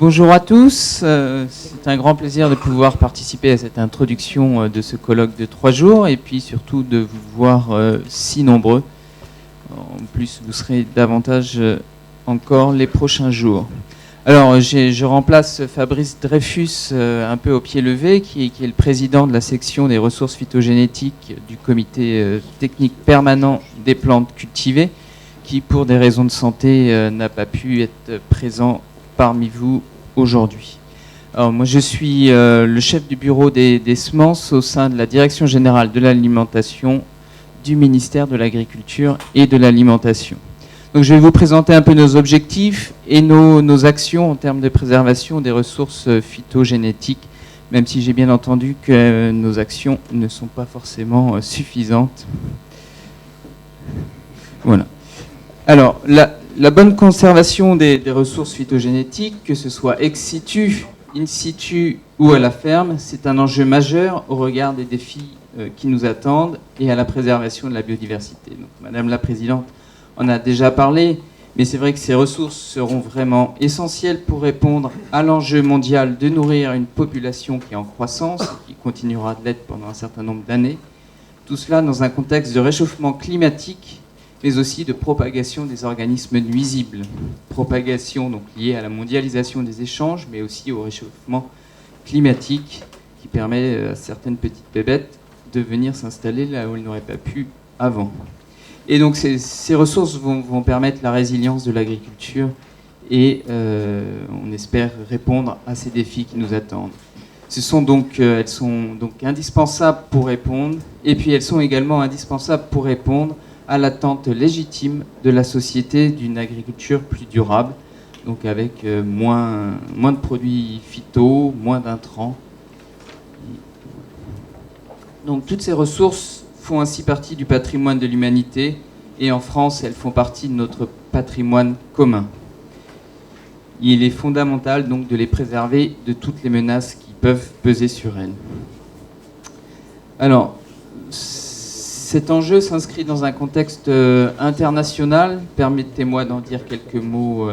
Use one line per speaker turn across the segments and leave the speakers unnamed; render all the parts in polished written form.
Bonjour à tous, c'est un grand plaisir de pouvoir participer à cette introduction de ce colloque de 3 jours et puis surtout de vous voir si nombreux. En plus, vous serez davantage encore les prochains jours. Alors, je remplace Fabrice Dreyfus un peu au pied levé, qui est le président de la section des ressources phytogénétiques du comité technique permanent des plantes cultivées, qui, pour des raisons de santé, n'a pas pu être présent parmi vous aujourd'hui. Alors, moi, je suis le chef du bureau des semences au sein de la Direction générale de l'alimentation du ministère de l'Agriculture et de l'Alimentation. Donc, je vais vous présenter un peu nos objectifs et nos actions en termes de préservation des ressources phytogénétiques, même si j'ai bien entendu que nos actions ne sont pas forcément suffisantes. Voilà. Alors, la bonne conservation des ressources phytogénétiques, que ce soit ex situ, in situ ou à la ferme, c'est un enjeu majeur au regard des défis qui nous attendent et à la préservation de la biodiversité. Donc, Madame la Présidente en a déjà parlé, mais c'est vrai que ces ressources seront vraiment essentielles pour répondre à l'enjeu mondial de nourrir une population qui est en croissance et qui continuera de l'être pendant un certain nombre d'années. Tout cela dans un contexte de réchauffement climatique, mais aussi de propagation des organismes nuisibles. Propagation donc liée à la mondialisation des échanges, mais aussi au réchauffement climatique qui permet à certaines petites bébêtes de venir s'installer là où elles n'auraient pas pu avant. Et donc ces ressources vont permettre la résilience de l'agriculture et on espère répondre à ces défis qui nous attendent. Elles sont donc indispensables pour répondre, et puis elles sont également indispensables pour répondre à l'attente légitime de la société d'une agriculture plus durable, donc avec moins de produits phyto, moins d'intrants. Donc toutes ces ressources font ainsi partie du patrimoine de l'humanité, et en France, elles font partie de notre patrimoine commun. Il est fondamental donc de les préserver de toutes les menaces qui peuvent peser sur elles. Alors, cet enjeu s'inscrit dans un contexte international. Permettez-moi d'en dire quelques mots,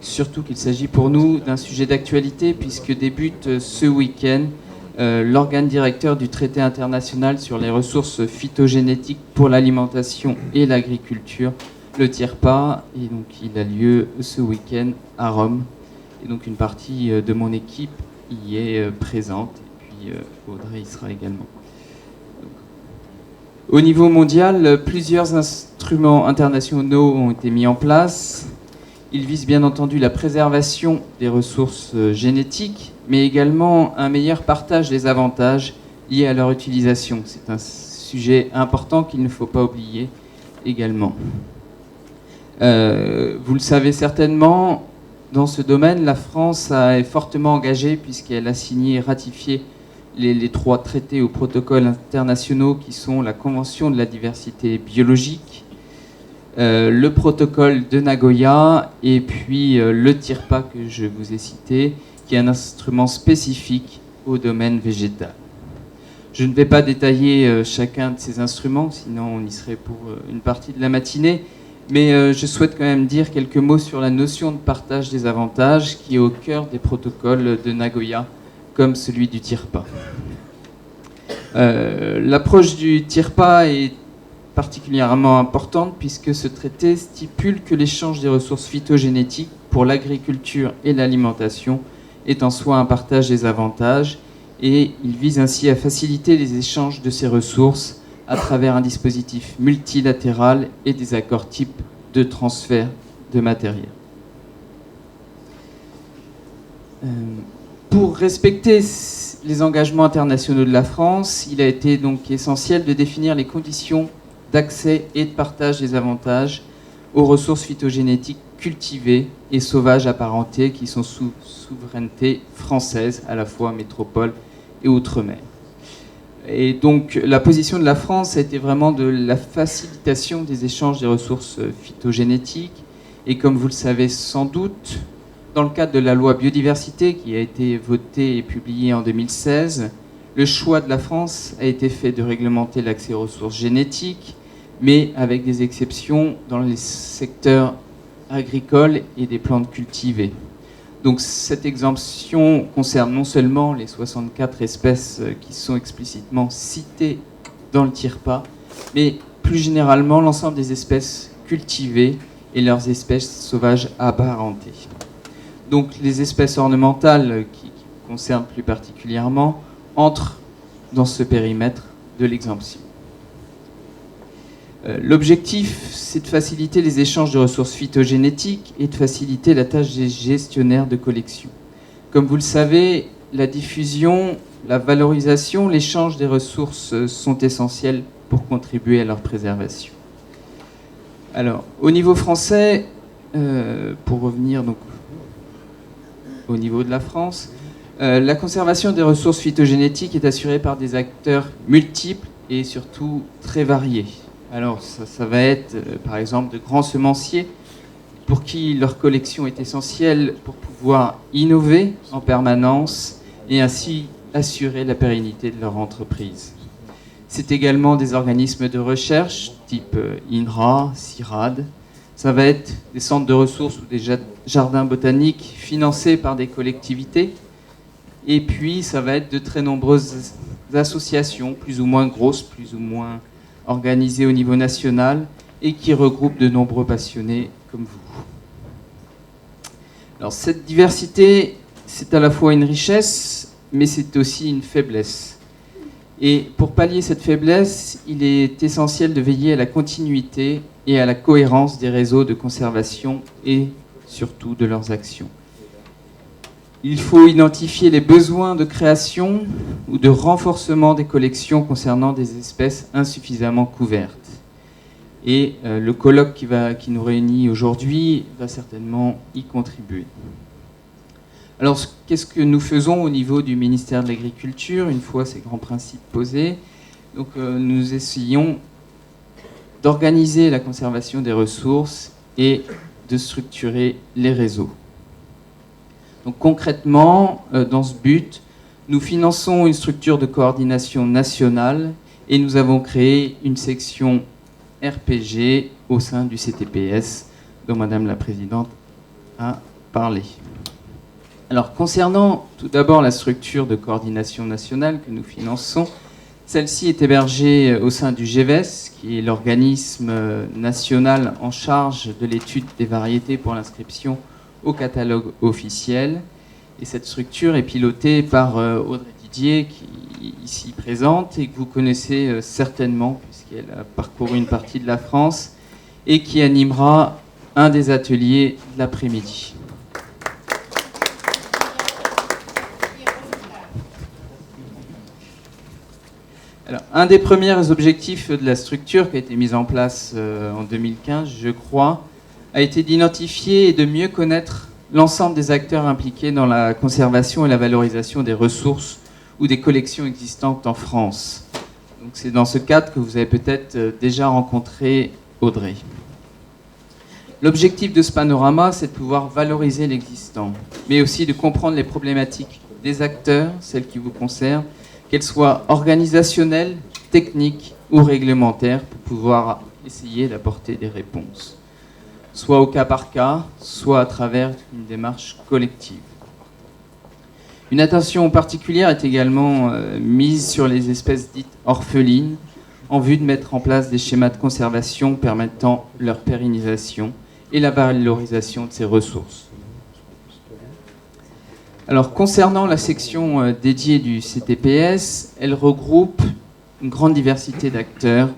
surtout qu'il s'agit pour nous d'un sujet d'actualité, puisque débute ce week-end l'organe directeur du traité international sur les ressources phytogénétiques pour l'alimentation et l'agriculture, le TIRPA, et donc il a lieu ce week-end à Rome. Et donc une partie de mon équipe y est présente, et puis Audrey y sera également. Au niveau mondial, plusieurs instruments internationaux ont été mis en place. Ils visent bien entendu la préservation des ressources génétiques, mais également un meilleur partage des avantages liés à leur utilisation. C'est un sujet important qu'il ne faut pas oublier également. Vous le savez certainement, dans ce domaine, la France est fortement engagée puisqu'elle a signé et ratifié les 3 traités ou protocoles internationaux qui sont la Convention de la diversité biologique, le protocole de Nagoya et puis le TIRPA que je vous ai cité, qui est un instrument spécifique au domaine végétal. Je ne vais pas détailler chacun de ces instruments, sinon on y serait pour une partie de la matinée, mais je souhaite quand même dire quelques mots sur la notion de partage des avantages qui est au cœur des protocoles de Nagoya, comme celui du TIRPA. L'approche du TIRPA est particulièrement importante puisque ce traité stipule que l'échange des ressources phytogénétiques pour l'agriculture et l'alimentation est en soi un partage des avantages, et il vise ainsi à faciliter les échanges de ces ressources à travers un dispositif multilatéral et des accords types de transfert de matériel. Pour respecter les engagements internationaux de la France, il a été donc essentiel de définir les conditions d'accès et de partage des avantages aux ressources phytogénétiques cultivées et sauvages apparentées qui sont sous souveraineté française, à la fois métropole et outre-mer. Et donc la position de la France a été vraiment de la facilitation des échanges des ressources phytogénétiques, et comme vous le savez sans doute, dans le cadre de la loi biodiversité qui a été votée et publiée en 2016, le choix de la France a été fait de réglementer l'accès aux ressources génétiques, mais avec des exceptions dans les secteurs agricoles et des plantes cultivées. Donc cette exemption concerne non seulement les 64 espèces qui sont explicitement citées dans le TIRPA, mais plus généralement l'ensemble des espèces cultivées et leurs espèces sauvages apparentées. Donc les espèces ornementales qui concernent plus particulièrement entrent dans ce périmètre de l'exemption. L'objectif, c'est de faciliter les échanges de ressources phytogénétiques et de faciliter la tâche des gestionnaires de collection. Comme vous le savez, la diffusion, la valorisation, l'échange des ressources sont essentiels pour contribuer à leur préservation. Alors, au niveau français, pour revenir donc au niveau de la France, la conservation des ressources phytogénétiques est assurée par des acteurs multiples et surtout très variés. Alors, ça va être, par exemple, de grands semenciers pour qui leur collection est essentielle pour pouvoir innover en permanence et ainsi assurer la pérennité de leur entreprise. C'est également des organismes de recherche type INRA, CIRAD. Ça va être des centres de ressources ou des jardins botaniques financés par des collectivités. Et puis, ça va être de très nombreuses associations, plus ou moins grosses, plus ou moins organisées au niveau national et qui regroupent de nombreux passionnés comme vous. Alors cette diversité, c'est à la fois une richesse, mais c'est aussi une faiblesse. Et pour pallier cette faiblesse, il est essentiel de veiller à la continuité et à la cohérence des réseaux de conservation et surtout de leurs actions. Il faut identifier les besoins de création ou de renforcement des collections concernant des espèces insuffisamment couvertes. Et le colloque qui nous réunit aujourd'hui va certainement y contribuer. Alors, qu'est-ce que nous faisons au niveau du ministère de l'Agriculture, une fois ces grands principes posés? Donc, nous essayons d'organiser la conservation des ressources et de structurer les réseaux. Donc concrètement, dans ce but, nous finançons une structure de coordination nationale et nous avons créé une section RPG au sein du CTPS, dont Madame la Présidente a parlé. Alors concernant tout d'abord la structure de coordination nationale que nous finançons, celle-ci est hébergée au sein du GEVES, qui est l'organisme national en charge de l'étude des variétés pour l'inscription au catalogue officiel. Et cette structure est pilotée par Audrey Didier, qui est ici présente et que vous connaissez certainement, puisqu'elle a parcouru une partie de la France, et qui animera un des ateliers de l'après-midi. Alors, un des premiers objectifs de la structure qui a été mise en place en 2015, je crois, a été d'identifier et de mieux connaître l'ensemble des acteurs impliqués dans la conservation et la valorisation des ressources ou des collections existantes en France. Donc c'est dans ce cadre que vous avez peut-être déjà rencontré Audrey. L'objectif de ce panorama, c'est de pouvoir valoriser l'existant, mais aussi de comprendre les problématiques des acteurs, celles qui vous concernent, qu'elles soient organisationnelles, techniques ou réglementaires, pour pouvoir essayer d'apporter des réponses, soit au cas par cas, soit à travers une démarche collective. Une attention particulière est également mise sur les espèces dites orphelines, en vue de mettre en place des schémas de conservation permettant leur pérennisation et la valorisation de ces ressources. Alors, concernant la section dédiée du CTPS, elle regroupe une grande diversité d'acteurs,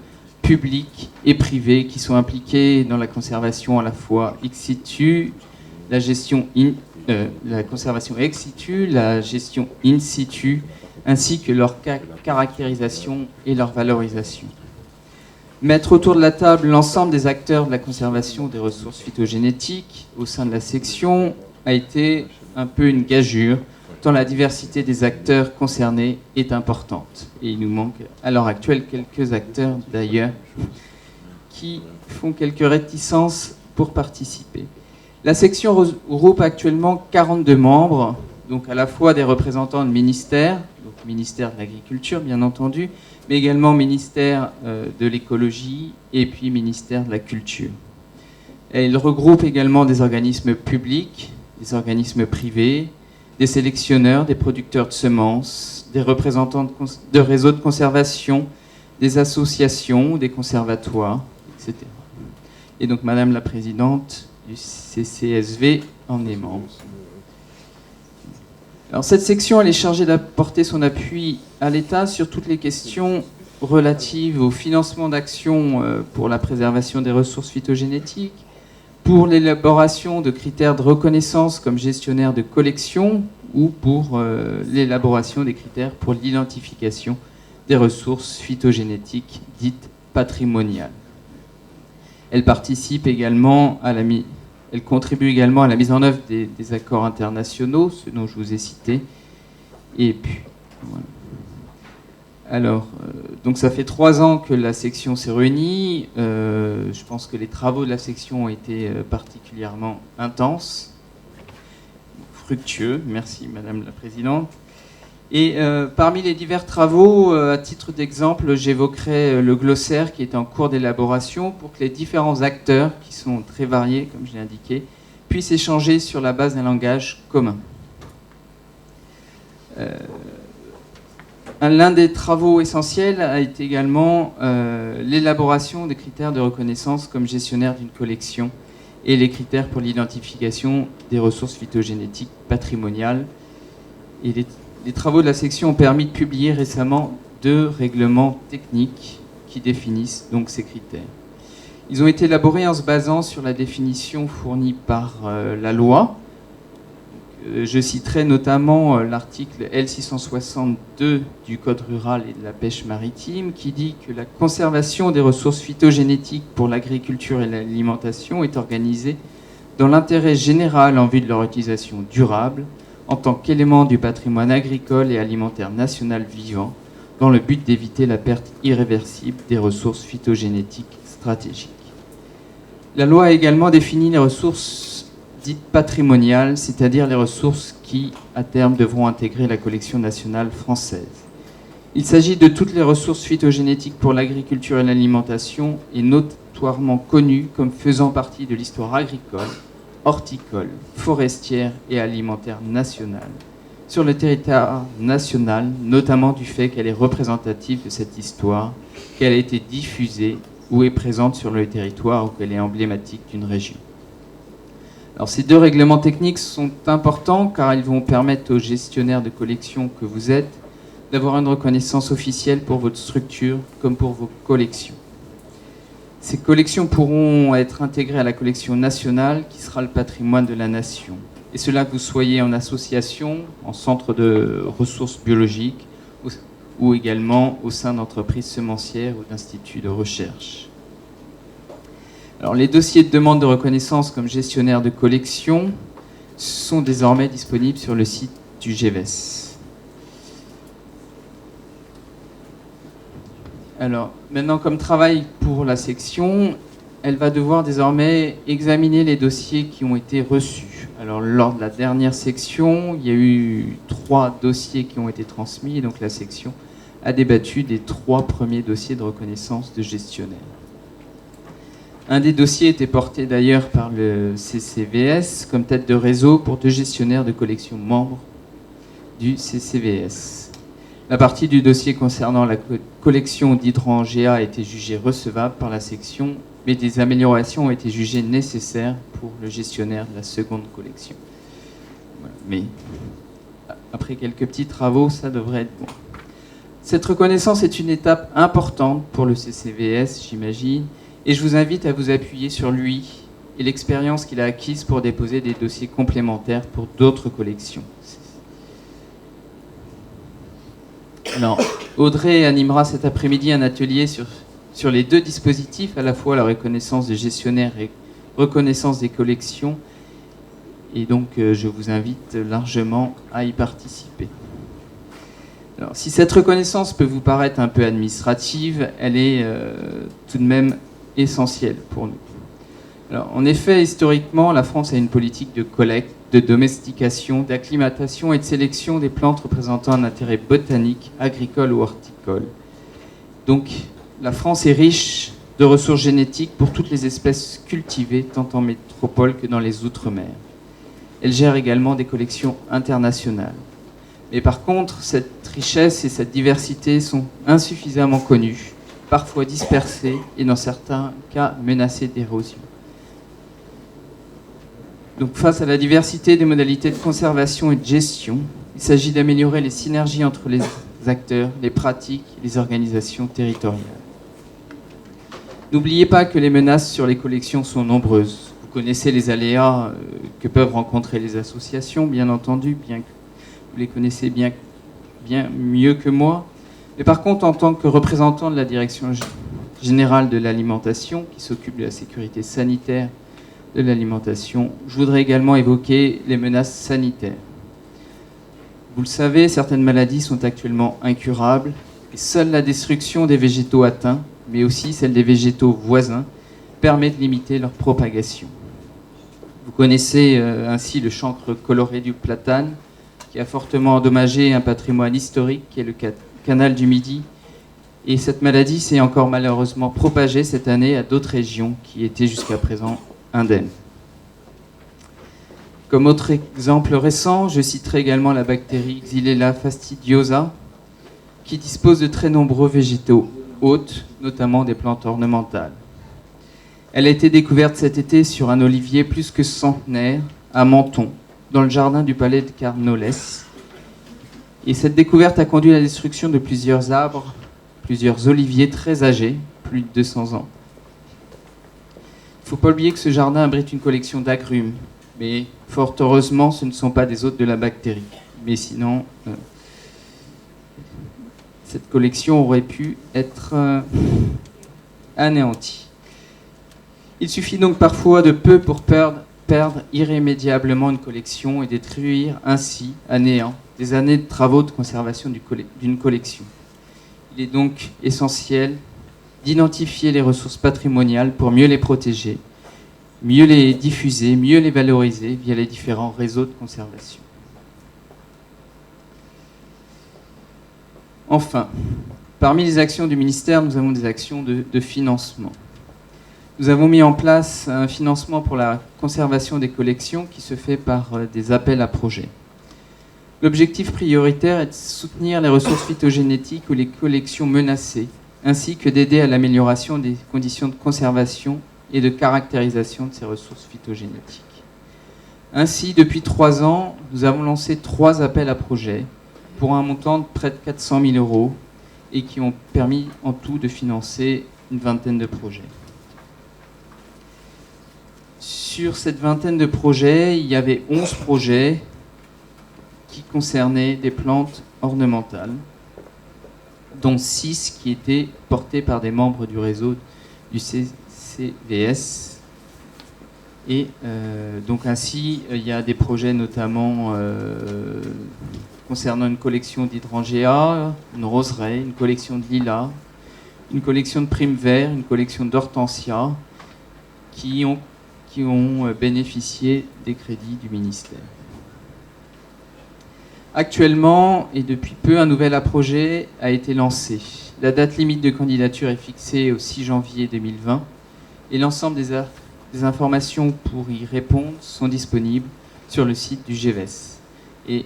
publics et privés, qui sont impliqués dans la conservation à la fois ex situ, la conservation ex situ, la gestion in situ, ainsi que leur caractérisation et leur valorisation. Mettre autour de la table l'ensemble des acteurs de la conservation des ressources phytogénétiques au sein de la section a été un peu une gageure, tant la diversité des acteurs concernés est importante. Et il nous manque à l'heure actuelle quelques acteurs d'ailleurs qui font quelques réticences pour participer. La section regroupe actuellement 42 membres, donc à la fois des représentants de ministères, donc ministère de l'Agriculture bien entendu, mais également ministère de l'Écologie et puis ministère de la Culture. Elle regroupe également des organismes publics, des organismes privés, des sélectionneurs, des producteurs de semences, des représentants de réseaux de conservation, des associations, des conservatoires, etc. Et donc Madame la Présidente du CCSV en est membre. Alors cette section, elle est chargée d'apporter son appui à l'État sur toutes les questions relatives au financement d'actions pour la préservation des ressources phytogénétiques, pour l'élaboration de critères de reconnaissance comme gestionnaire de collection ou pour l'élaboration des critères pour l'identification des ressources phytogénétiques dites patrimoniales. Elle participe également à elle contribue également à la mise en œuvre des accords internationaux, ceux dont je vous ai cité. Et puis, voilà. Alors, donc ça fait 3 ans que la section s'est réunie. Je pense que les travaux de la section ont été particulièrement intenses, fructueux. Merci, Madame la Présidente. Et parmi les divers travaux, à titre d'exemple, j'évoquerai le glossaire qui est en cours d'élaboration pour que les différents acteurs, qui sont très variés, comme je l'ai indiqué, puissent échanger sur la base d'un langage commun. L'un des travaux essentiels a été également l'élaboration des critères de reconnaissance comme gestionnaire d'une collection et les critères pour l'identification des ressources phytogénétiques patrimoniales. Et les travaux de la section ont permis de publier récemment 2 règlements techniques qui définissent donc ces critères. Ils ont été élaborés en se basant sur la définition fournie par la loi. Je citerai notamment l'article L662 du Code rural et de la pêche maritime qui dit que la conservation des ressources phytogénétiques pour l'agriculture et l'alimentation est organisée dans l'intérêt général en vue de leur utilisation durable en tant qu'élément du patrimoine agricole et alimentaire national vivant dans le but d'éviter la perte irréversible des ressources phytogénétiques stratégiques. La loi a également défini les ressources dites patrimoniales, c'est-à-dire les ressources qui, à terme, devront intégrer la collection nationale française. Il s'agit de toutes les ressources phytogénétiques pour l'agriculture et l'alimentation et notoirement connues comme faisant partie de l'histoire agricole, horticole, forestière et alimentaire nationale, sur le territoire national, notamment du fait qu'elle est représentative de cette histoire, qu'elle a été diffusée ou est présente sur le territoire ou qu'elle est emblématique d'une région. Alors, ces 2 règlements techniques sont importants car ils vont permettre aux gestionnaires de collection que vous êtes d'avoir une reconnaissance officielle pour votre structure comme pour vos collections. Ces collections pourront être intégrées à la collection nationale qui sera le patrimoine de la nation. Et cela que vous soyez en association, en centre de ressources biologiques ou également au sein d'entreprises semencières ou d'instituts de recherche. Alors, les dossiers de demande de reconnaissance comme gestionnaire de collection sont désormais disponibles sur le site du GEVES. Alors, maintenant, comme travail pour la section, elle va devoir désormais examiner les dossiers qui ont été reçus. Alors, lors de la dernière section, il y a eu 3 dossiers qui ont été transmis, et donc la section a débattu des 3 premiers dossiers de reconnaissance de gestionnaire. Un des dossiers était porté d'ailleurs par le CCVS comme tête de réseau pour 2 gestionnaires de collection membres du CCVS. La partie du dossier concernant la collection d'Hydro-Angea a été jugée recevable par la section, mais des améliorations ont été jugées nécessaires pour le gestionnaire de la seconde collection. Voilà. Mais après quelques petits travaux, ça devrait être bon. Cette reconnaissance est une étape importante pour le CCVS, j'imagine, et je vous invite à vous appuyer sur lui et l'expérience qu'il a acquise pour déposer des dossiers complémentaires pour d'autres collections. Alors, Audrey animera cet après-midi un atelier sur les 2 dispositifs, à la fois la reconnaissance des gestionnaires et reconnaissance des collections. Et donc, je vous invite largement à y participer. Alors, si cette reconnaissance peut vous paraître un peu administrative, elle est tout de même essentielle pour nous. Alors, en effet, historiquement, la France a une politique de collecte, de domestication, d'acclimatation et de sélection des plantes représentant un intérêt botanique, agricole ou horticole. Donc, la France est riche de ressources génétiques pour toutes les espèces cultivées, tant en métropole que dans les outre-mer. Elle gère également des collections internationales. Mais par contre, cette richesse et cette diversité sont insuffisamment connues, parfois dispersées et dans certains cas menacées d'érosion. Donc face à la diversité des modalités de conservation et de gestion, il s'agit d'améliorer les synergies entre les acteurs, les pratiques et les organisations territoriales. N'oubliez pas que les menaces sur les collections sont nombreuses. Vous connaissez les aléas que peuvent rencontrer les associations, bien entendu, bien que vous les connaissez bien mieux que moi. Mais par contre, en tant que représentant de la Direction générale de l'alimentation, qui s'occupe de la sécurité sanitaire de l'alimentation, je voudrais également évoquer les menaces sanitaires. Vous le savez, certaines maladies sont actuellement incurables et seule la destruction des végétaux atteints, mais aussi celle des végétaux voisins, permet de limiter leur propagation. Vous connaissez ainsi le chancre coloré du platane, qui a fortement endommagé un patrimoine historique qui est le canal du Midi. Et cette maladie s'est encore malheureusement propagée cette année à d'autres régions qui étaient jusqu'à présent indemnes. Comme autre exemple récent, je citerai également la bactérie Xylella fastidiosa, qui dispose de très nombreux végétaux hôtes, notamment des plantes ornementales. Elle a été découverte cet été sur un olivier plus que centenaire, à Menton, dans le jardin du palais de Carnioles. Et cette découverte a conduit à la destruction de plusieurs arbres, plusieurs oliviers très âgés, plus de 200 ans. Il ne faut pas oublier que ce jardin abrite une collection d'agrumes, mais fort heureusement, ce ne sont pas des hôtes de la bactérie. Mais sinon, cette collection aurait pu être anéantie. Il suffit donc parfois de peu pour perdre irrémédiablement une collection et détruire ainsi à néant des années de travaux de conservation d'une collection. Il est donc essentiel d'identifier les ressources patrimoniales pour mieux les protéger, mieux les diffuser, mieux les valoriser via les différents réseaux de conservation. Enfin, parmi les actions du ministère, nous avons des actions de financement. Nous avons mis en place un financement pour la conservation des collections qui se fait par des appels à projets. L'objectif prioritaire est de soutenir les ressources phytogénétiques ou les collections menacées, ainsi que d'aider à l'amélioration des conditions de conservation et de caractérisation de ces ressources phytogénétiques. Ainsi, depuis 3 ans, nous avons lancé 3 appels à projets pour un montant de près de 400 000 € et qui ont permis en tout de financer une vingtaine de projets. Sur cette vingtaine de projets, il y avait 11 projets qui concernaient des plantes ornementales, dont 6 qui étaient portés par des membres du réseau du CCVS. Et donc ainsi, il y a des projets notamment concernant une collection d'hydrangea, une roseraie, une collection de lilas, une collection de primes verts, une collection d'hortensia, qui ont bénéficié des crédits du ministère. Actuellement, et depuis peu, un nouvel projet a été lancé. La date limite de candidature est fixée au 6 janvier 2020 et l'ensemble des informations pour y répondre sont disponibles sur le site du GEVES. Et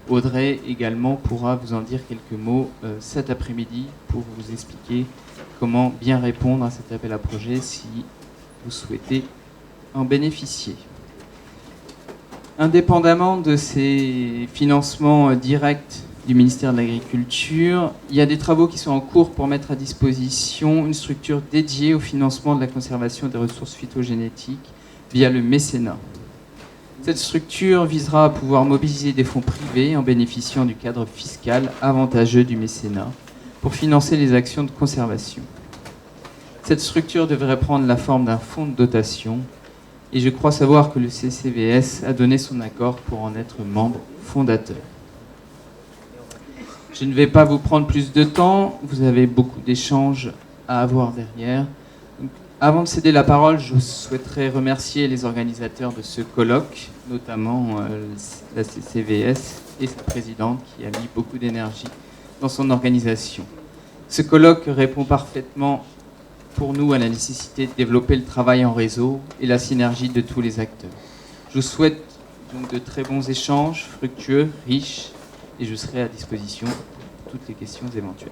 Audrey également pourra vous en dire quelques mots cet après-midi pour vous expliquer comment bien répondre à cet appel à projet si vous souhaitez en bénéficier. Indépendamment de ces financements directs du ministère de l'Agriculture, il y a des travaux qui sont en cours pour mettre à disposition une structure dédiée au financement de la conservation des ressources phytogénétiques via le mécénat. Cette structure visera à pouvoir mobiliser des fonds privés en bénéficiant du cadre fiscal avantageux du mécénat pour financer les actions de conservation. Cette structure devrait prendre la forme d'un fonds de dotation et je crois savoir que le CCVS a donné son accord pour en être membre fondateur. Je ne vais pas vous prendre plus de temps, vous avez beaucoup d'échanges à avoir derrière. Donc, avant de céder la parole, je souhaiterais remercier les organisateurs de ce colloque, notamment la CCVS et sa présidente qui a mis beaucoup d'énergie dans son organisation. Ce colloque répond parfaitement pour nous à la nécessité de développer le travail en réseau et la synergie de tous les acteurs. Je vous souhaite donc de très bons échanges, fructueux, riches, et je serai à disposition pour toutes les questions éventuelles.